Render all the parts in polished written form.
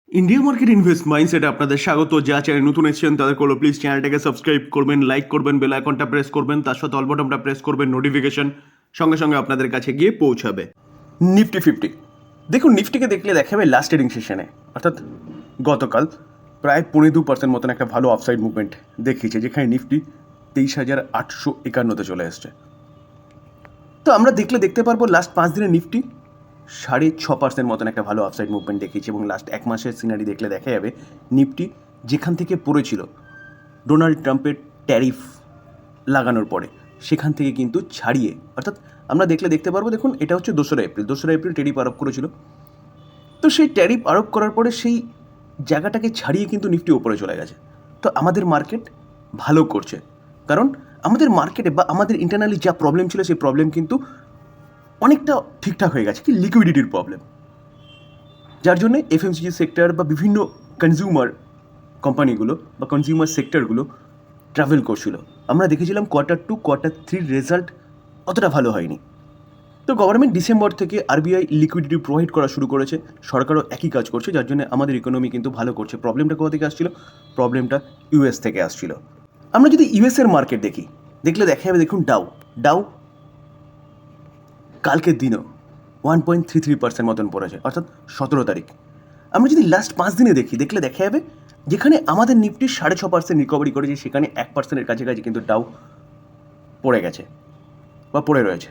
India market invest মাইন্ডসেটে আপনাদের স্বাগত। যা চ্যানেল নতুন এসেছেন তাদের করলো প্লিজ চ্যানেলটাকে সাবস্ক্রাইব করবেন, লাইক করবেন, বেল আইকনটা প্রেস করবেন, তার সাথে অল বাটনটা প্রেস করবেন, নোটিফিকেশন সঙ্গে সঙ্গে আপনাদের কাছে গিয়ে পৌঁছাবে। নিফটি 50 দেখুন, নিফটিকে দেখলে দেখাবে লাস্ট ট্রেডিং সেশনে অর্থাৎ গতকাল প্রায় 2.25% মতন একটা ভালো আপসাইড মুভমেন্ট দেখিয়েছে, যেখানে নিফটি 23,851 চলে এসছে। তো আমরা দেখতে পারবো লাস্ট 5 দিনের নিফটি 6.5% মতন একটা ভালো আপসাইড মুভমেন্ট দেখিয়েছে, এবং লাস্ট এক মাসের সিনারি দেখলে দেখা যাবে নিফটি যেখান থেকে পড়েছিল ডোনাল্ড ট্রাম্পের ট্যারিফ লাগানোর পরে, সেখান থেকে কিন্তু ছাড়িয়ে, অর্থাৎ আমরা দেখতে পারবো, দেখুন এটা হচ্ছে 2রা এপ্রিল ট্যারিফ আরোপ করেছিল। তো সেই ট্যারিফ আরোপ করার পরে সেই জায়গাটাকে ছাড়িয়ে কিন্তু নিফটি ওপরে চলে গেছে। তো আমাদের মার্কেট ভালো করছে, কারণ আমাদের মার্কেটে বা আমাদের ইন্টারনালি যা প্রবলেম ছিল সেই প্রবলেম কিন্তু অনেকটা ঠিকঠাক হয়ে গেছে, কি লিকুইডিটির প্রবলেম, যার জন্য এফএমসিজি সেক্টর বা বিভিন্ন কনজিউমার কোম্পানিগুলো বা কনজিউমার সেক্টরগুলো ট্রাভেল করছিল। আমরা দেখেছিলাম Q2 Q3 রেজাল্ট অতটা ভালো হয়নি। তো গভর্নমেন্ট ডিসেম্বর থেকে আরবিআই লিকুইডিটি প্রোভাইড করা শুরু করেছে, সরকারও একই কাজ করছে, যার জন্য আমাদের ইকোনমি কিন্তু ভালো করছে। প্রবলেমটা কোথা থেকে আসছিল? প্রবলেমটা ইউএস থেকে আসছিল। আমরা যদি ইউএসের মার্কেট দেখলে দেখা যাবে, দেখুন ডাউ কালকের দিনও 1.33% মতন পড়েছে, অর্থাৎ 17 তারিখ। আমরা যদি লাস্ট 5 দিনে দেখলে দেখা যাবে যেখানে আমাদের নিফটি 6.5% রিকভারি করেছে, সেখানে 1%-এর কাছাকাছি কিন্তু ডাউ পড়ে গেছে বা পড়ে রয়েছে।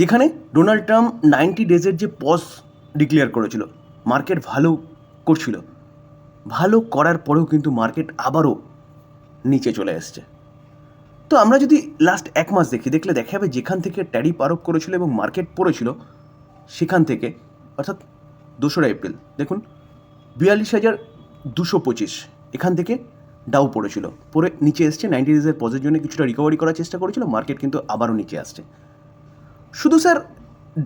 যেখানে ডোনাল্ড ট্রাম্প 90 ডেজের যে পজ ডিক্লেয়ার করেছিল, মার্কেট ভালো করছিল, ভালো করার পরেও কিন্তু মার্কেট আবারও নিচে চলে এসছে। তো আমরা যদি লাস্ট এক মাস দেখলে দেখা যাবে যেখান থেকে ট্যারিফ আরোপ করেছিল এবং মার্কেট পড়েছিল, সেখান থেকে অর্থাৎ 2রা এপ্রিল দেখুন 42,225 এখান থেকে ডাউ পড়েছিল, পরে নিচে এসছে। 90 ডেজের পজের জন্য কিছুটা রিকভারি করার চেষ্টা করেছিল, মার্কেট কিন্তু আবারও নিচে আসছে। শুধু স্যার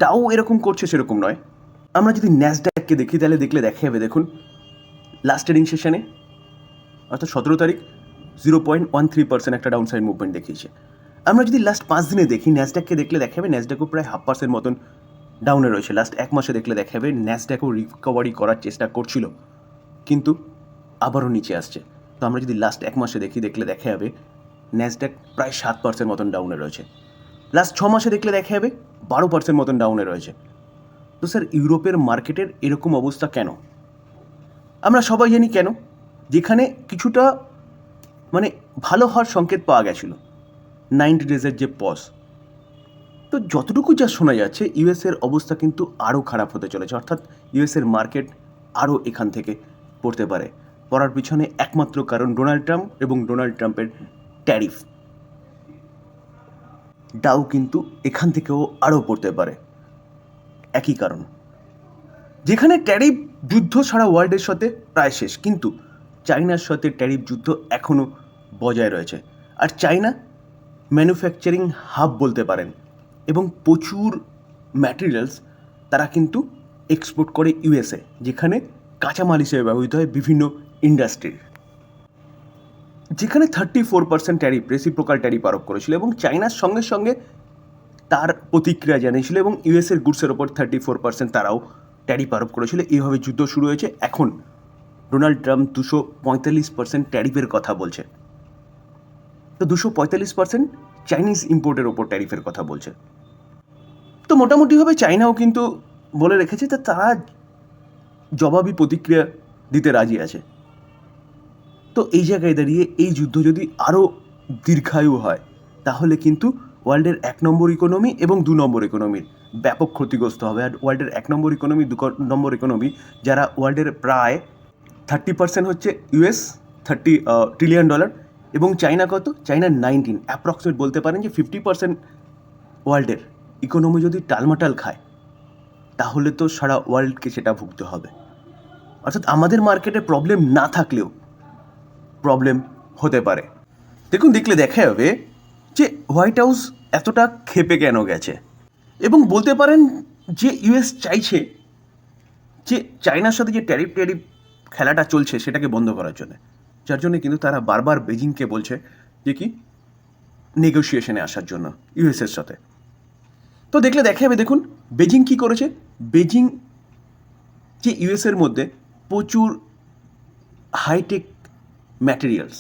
ডাউ এরকম করছে সেরকম নয়, আমরা যদি ন্যাসড্যাককে তাহলে দেখা যাবে, দেখুন লাস্ট ট্রেডিং সেশনে অর্থাৎ 17 তারিখ 0.13% একটা ডাউন সাইড মুভমেন্ট দেখিয়েছে। আমরা যদি লাস্ট 5 দিনে ন্যাসড্যাককে দেখা যাবে ন্যাসড্যাকও প্রায় 0.5% মতন ডাউনে রয়েছে। লাস্ট এক মাসে দেখা যাবে ন্যাসড্যাকও রিকভারি করার চেষ্টা করছিল, কিন্তু আবারও নিচে আসছে। তো আমরা যদি লাস্ট এক মাসে দেখলে দেখা যাবে ন্যাসড্যাক প্রায় 7% মতন ডাউনে রয়েছে। লাস্ট 6 মাসে দেখা যাবে 12% মতন ডাউনে রয়েছে। তো স্যার ইউরোপের মার্কেটের এরকম অবস্থা কেন? আমরা সবাই জানি কেন, যেখানে কিছুটা মানে ভালো হওয়ার সংকেত পাওয়া গেছিল 90 ডেজের যে পজ। তো যতটুকু যা শোনা যাচ্ছে ইউএসের অবস্থা কিন্তু আরও খারাপ হতে চলেছে, অর্থাৎ ইউএসের মার্কেট আরও এখান থেকে পড়তে পারে। পড়ার পিছনে একমাত্র কারণ ডোনাল্ড ট্রাম্প এবং ডোনাল্ড ট্রাম্পের ট্যারিফ। ডাউ কিন্তু এখান থেকেও আরও পড়তে পারে, একই কারণ। যেখানে ট্যারিফ যুদ্ধ সারা ওয়ার্ল্ডের সাথে প্রায় শেষ, কিন্তু চায়নার সাথে ট্যারিফ যুদ্ধ এখনও বজায় রয়েছে। আর চায়না ম্যানুফ্যাকচারিং হাব বলতে পারেন, এবং প্রচুর ম্যাটেরিয়ালস তারা কিন্তু এক্সপোর্ট করে ইউএসএ, যেখানে কাঁচামাল হিসেবে ব্যবহৃত হয় বিভিন্ন ইন্ডাস্ট্রির। যেখানে 34% ট্যারিফ, রেসিপ্রোকাল ট্যারিফ আরোপ করেছিল, এবং চায়নার সঙ্গে সঙ্গে তার প্রতিক্রিয়া জানিয়েছিল, এবং ইউএসের গুডসের ওপর 34% তারাও ট্যারিফ আরোপ করেছিল। এইভাবে যুদ্ধ শুরু হয়েছে। এখন ডোনাল্ড ট্রাম্প 245% ট্যারিফের কথা বলছে। তো 245% চাইনিজ ইম্পোর্টের ওপর ট্যারিফের কথা বলছে। তো মোটামুটিভাবে চায়নাও কিন্তু বলে রেখেছে যে তারা জবাবি প্রতিক্রিয়া দিতে রাজি আছে। তো এই জায়গায় দাঁড়িয়ে এই যুদ্ধ যদি আরও দীর্ঘায়ু হয়, তাহলে কিন্তু ওয়ার্ল্ডের 1 নম্বর ইকোনমি এবং 2 নম্বর ইকোনমির ব্যাপক ক্ষতিগ্রস্ত হবে। আর ওয়ার্ল্ডের 1 নম্বর ইকোনমি, 2 নম্বর ইকোনমি, যারা ওয়ার্ল্ডের প্রায় 30% হচ্ছে ইউএস, $30 ট্রিলিয়ন, এবং চায়না কত? চায়না 19, অ্যাপ্রক্সিমেট বলতে পারেন যে 50% ওয়ার্ল্ডের ইকোনমি যদি টালমাটাল খায়, তাহলে তো সারা ওয়ার্ল্ডকে সেটা ভুগতে হবে। অর্থাৎ আমাদের মার্কেটে প্রবলেম না থাকলেও প্রবলেম হতে পারে। দেখলে দেখা যাবে যে হোয়াইট হাউস এতটা ক্ষেপে কেন গেছে, এবং বলতে পারেন যে ইউএস চাইছে যে চায়নার সাথে যে ট্যারিফ খেলাটা চলছে সেটাকে বন্ধ করার জন্য, যার জন্য কিন্তু তারা বারবার বেজিংকে বলছে যে কি নেগোসিয়েশনে আসার জন্য ইউএসের সাথে। তো দেখা যাবে, দেখুন বেজিং কি করেছে। বেজিং যে ইউএসের মধ্যে প্রচুর হাইটেক ম্যাটেরিয়ালস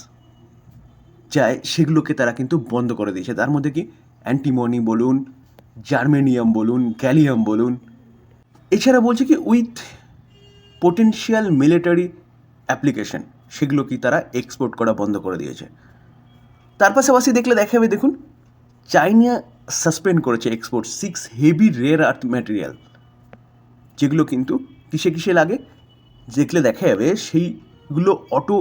যায় সেগুলোকে তারা কিন্তু বন্ধ করে দিয়েছে। তার মধ্যে কি অ্যান্টিমনি বলুন, জার্মেনিয়াম বলুন, গ্যালিয়াম বলুন, এছাড়া বলছে কি উইথ পোটেনশিয়াল মিলিটারি অ্যাপ্লিকেশন, সেগুলো কি তারা এক্সপোর্ট করা বন্ধ করে দিয়েছে। তার পাশাপাশি দেখলে দেখা যাবে, দেখুন চাইনা সাসপেন্ড করেছে export 6 heavy rare earth material, যেগুলো কিন্তু কিসে কিসে লাগে দেখলে দেখা যাবে সেইগুলো অটো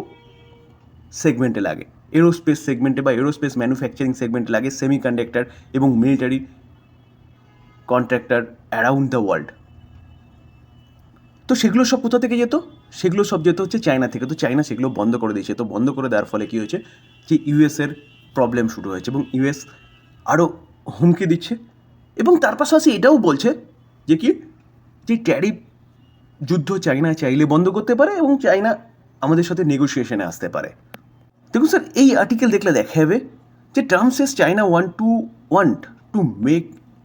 সেগমেন্টে লাগে, এরোস্পেস সেগমেন্টে বা এরোস্পেস ম্যানুফ্যাকচারিং সেগমেন্টে লাগে, সেমিকন্ডাক্টর এবং military contractor around the world. তো সেগুলো সব কোথা থেকে যেত? সেগুলো সব যেত হচ্ছে চায়না থেকে। তো চায়না সেগুলো বন্ধ করে দিয়েছে। তো বন্ধ করে দেওয়ার ফলে কী হয়েছে, যে ইউএসের প্রবলেম শুরু হয়েছে এবং ইউএস আরও হুমকি দিচ্ছে এবং তার পাশাপাশি এটাও বলছে যে কি, যে ট্যারিফ যুদ্ধ চায়না চাইলে বন্ধ করতে পারে এবং চায়না আমাদের সাথে নেগোসিয়েশনে আসতে পারে। দেখুন স্যার, এই আর্টিকেল দেখলে দেখা যাবে যে Trump says China want to make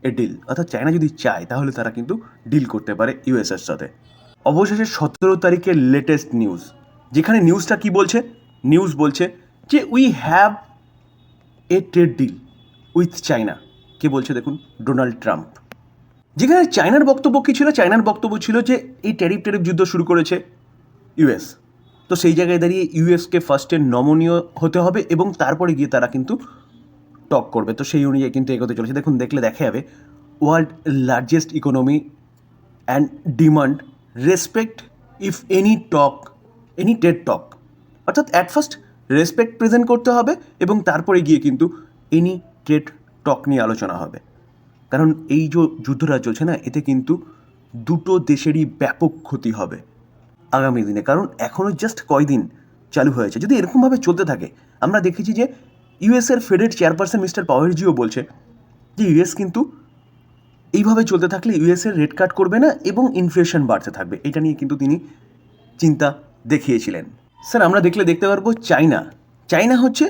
a deal, অর্থাৎ চায়না যদি চায় তাহলে তারা কিন্তু ডিল করতে পারে ইউএসের সাথে। অবশেষে 17 তারিখের লেটেস্ট নিউজ, যেখানে নিউজটা কি বলছে, নিউজ বলছে যে we have a trade deal with China. কে বলছে দেখুন, ডোনাল্ড ট্রাম্প। যেখানে চায়নার বক্তব্য কী ছিল? চায়নার বক্তব্য ছিল যে এই ট্যারিফ যুদ্ধ শুরু করেছে ইউএস, তো সেই জায়গায় দাঁড়িয়ে ইউএসকে ফার্স্টে নমনীয় হতে হবে এবং তারপরে গিয়ে তারা কিন্তু টক করবে। তো সেই অনুযায়ী কিন্তু এগোতে চলেছে। দেখুন দেখলে দেখা যাবে world largest economy and demand respect if any trade টক, অর্থাৎ অ্যাট ফার্স্ট রেসপেক্ট প্রেজেন্ট করতে হবে এবং তারপরে গিয়ে কিন্তু এনি ট্রেড টক নিয়ে আলোচনা হবে। কারণ এই যে যুদ্ধটা চলছে না, এতে কিন্তু দুটো দেশেরই ব্যাপক ক্ষতি হবে আগামী দিনে। কারণ এখনও জাস্ট কয়দিন চালু হয়েছে, যদি এরকমভাবে চলতে থাকে, আমরা দেখেছি যে ইউএসের ফেডের চেয়ারপারসন মিস্টার পাওয়ারজিও বলছে যে ইউএস কিন্তু এইভাবে চলতে থাকলে ইউএসের রেট কাট করবে না এবং ইনফ্লেশন বাড়তে থাকবে। এটা নিয়ে কিন্তু তিনি চিন্তা দেখিয়েছিলেন। স্যার আমরা দেখতে পারবো চায়না হচ্ছে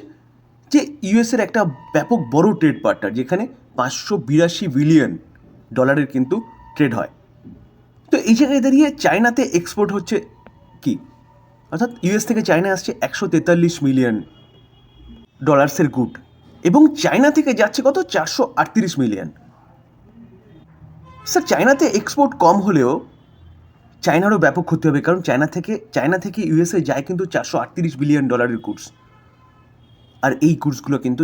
যে ইউএসের একটা ব্যাপক বড় ট্রেড পার্টনার, যেখানে $582 বিলিয়ন কিন্তু ট্রেড হয়। তো এই জায়গায় দাঁড়িয়ে চায়নাতে এক্সপোর্ট হচ্ছে কি, অর্থাৎ ইউএস থেকে চায়না আসছে $143 মিলিয়ন গুড এবং চায়না থেকে যাচ্ছে কত, 438 মিলিয়ন। স্যার চায়নাতে এক্সপোর্ট কম হলেও চায়নারও ব্যাপক ক্ষতি হবে, কারণ চায়না থেকে ইউএসএ যায় কিন্তু $438 বিলিয়ন গুডস, আর এই গুডসগুলো কিন্তু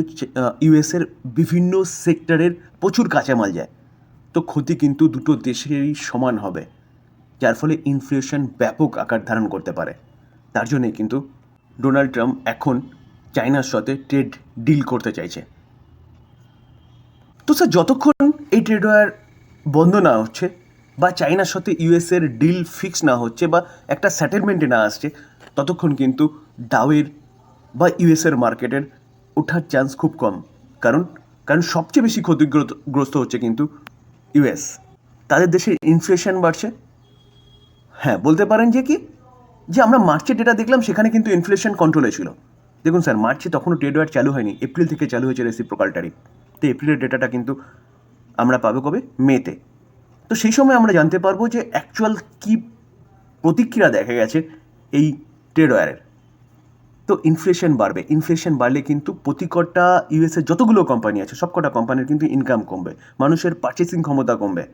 ইউএসের বিভিন্ন সেক্টরের প্রচুর কাঁচামাল যায়। তো ক্ষতি কিন্তু দুটো দেশেরই সমান হবে, যার ফলে ইনফ্লেশন ব্যাপক আকার ধারণ করতে পারে। তার জন্যই কিন্তু ডোনাল্ড ট্রাম্প এখন চায়নার সাথে ট্রেড ডিল করতে চাইছে। তো স্যার যতক্ষণ এই ট্রেড ওয়ার বন্ধ না হচ্ছে বা চায়নার সাথে ইউএসের ডিল ফিক্স না হচ্ছে বা একটা সেটেলমেন্টে না আসছে, ততক্ষণ কিন্তু ডাউয়ের বা ইউএসের মার্কেটের ওঠার চান্স খুব কম। কারণ সবচেয়ে বেশি ক্ষতিগ্রস্ত হচ্ছে কিন্তু ইউএস। তাদের দেশে ইনফ্লেশন বাড়ছে। হ্যাঁ বলতে পারেন যে কি, যে আমরা মার্চের ডেটা দেখলাম, সেখানে কিন্তু ইনফ্লেশন কন্ট্রোলে ছিল। দেখুন স্যার, মার্চে তখনও ট্রেড ওয়ার চালু হয়নি, এপ্রিল থেকে চালু হয়েছে রেসিপ্রোকাল ট্যারিফ। তো এপ্রিলের ডেটাটা কিন্তু আমরা পাবো কবে, মেতে। তো সেই সময় আমরা জানতে পারবো যে অ্যাকচুয়াল কী প্রতিক্রিয়া দেখা গেছে এই ট্রেড ওয়ারের। তো ইনফ্লেশন বাড়লে কিন্তু প্রতিকটা ইউএসের যতগুলো কোম্পানি আছে সবকটা কোম্পানির কিন্তু ইনকাম কমবে, মানুষের পারচেসিং ক্ষমতা কমবে।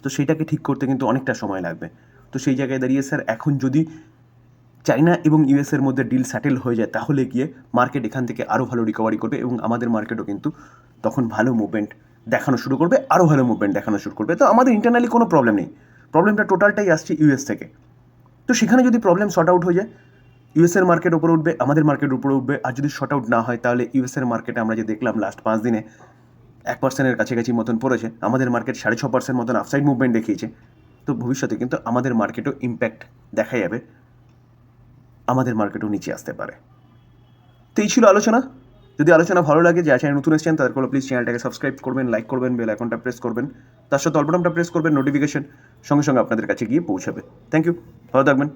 তো সেইটাকে ঠিক করতে কিন্তু অনেকটা সময় লাগবে। তো সেই জায়গায় দাঁড়িয়ে স্যার এখন যদি চায়না এবং ইউএসের মধ্যে ডিল সেটেল হয়ে যায়, তাহলে গিয়ে মার্কেট এখান থেকে আরও ভালো রিকভারি করবে এবং আমাদের মার্কেটও কিন্তু তখন ভালো মুভমেন্ট দেখানো শুরু করবে, আরও ভালো মুভমেন্ট দেখানো শুরু করবে। তো আমাদের ইন্টারনালি কোনো প্রবলেম নেই, প্রবলেমটা টোটালটাই আসছে ইউএস থেকে। তো সেখানে যদি প্রবলেম শর্ট আউট হয়ে যায়, ইউএসের মার্কেট উপরে উঠবে, আমাদের মার্কেট উপরে উঠবে। আর যদি শর্ট আউট না হয়, তাহলে ইউএসের মার্কেটে আমরা যে দেখলাম লাস্ট 5 দিনে 1%-এর কাছাকাছি মতন পড়েছে, আমাদের মার্কেট 6.5% মতন আপসাইড মুভমেন্ট দেখিয়েছে। তো ভবিষ্যতে কিন্তু আমাদের মার্কেটও ইম্প্যাক্ট দেখা যাবে, আমাদের মার্কেটও নিচে আসতে পারে। তো এই ছিল আলোচনা। যদি আলোচনা ভালো লাগে, যে চ্যানেল নতুন এসেছেন তাদের প্লিজ চ্যানেলটাকে সাবস্ক্রাইব করবেন, লাইক করবেন, বেল আইকনটা প্রেস করবেন, তার সাথে অল বাটনটা প্রেস করবেন, নোটিফিকেশন সঙ্গে সঙ্গে আপনাদের কাছে গিয়ে পৌঁছাবে। থ্যাংক ইউ, ভালো থাকবেন।